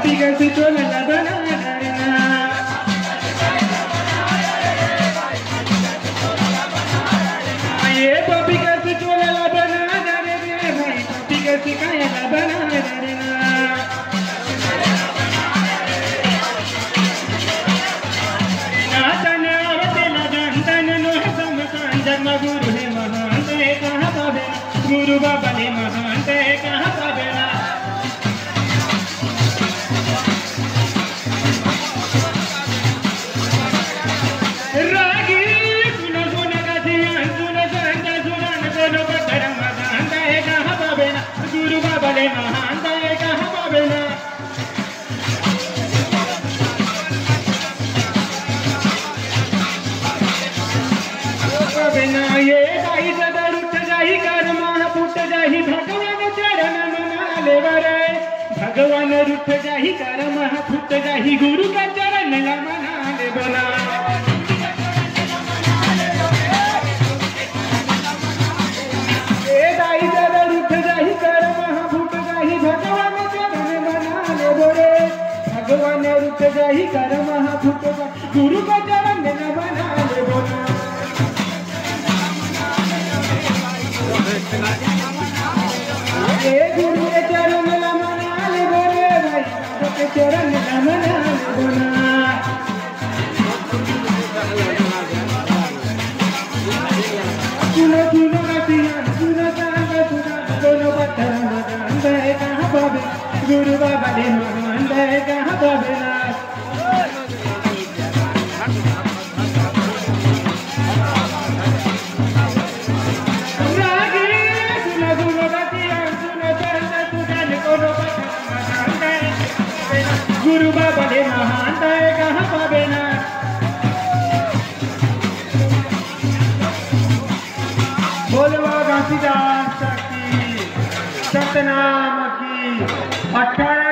पापी कैसे चोला बना डरना ये पापी कैसे चोला बना डरे भाई पापी कैसे काया बना डरना नाचने आवते लगन नो समसान जन्म गुरु है महान ते कहाँ पावे गुरु बाबा ने महान ते कहाँ पावे रागी सुनो सुनो गाजियां सुनो संगा सुनो कोनो बदर महान ते कहाँ पावे गुरु बाबा ने महान ते कहाँ पावे ये गाई सदर उठ जाही कर माह फुट जाही भगवान चरण मना ले वरे भगवान उठ जाही कर माह फुट जाही गुरु का चरण मना ले बना ये गाई सदर उठ जाही कर माह फुट जाही भगवान चरण मना ले वरे भगवान उठ जाही कर माह फुट जाही गुरु का चरण मना ले बना गुरु के चरण मना ले बोले भाई बाबा के चरण मना ले बोला सुनो सुनो रतिया सुनो सांग सुना दोनों पत्थर मदान दे कहाँ पावे गुरु बाबा ने महान दे कहाँ पावे ना गुरु बाबा ने महान दे कहाँ पावे ना बोलो बाबा सीधा सतनाम की 18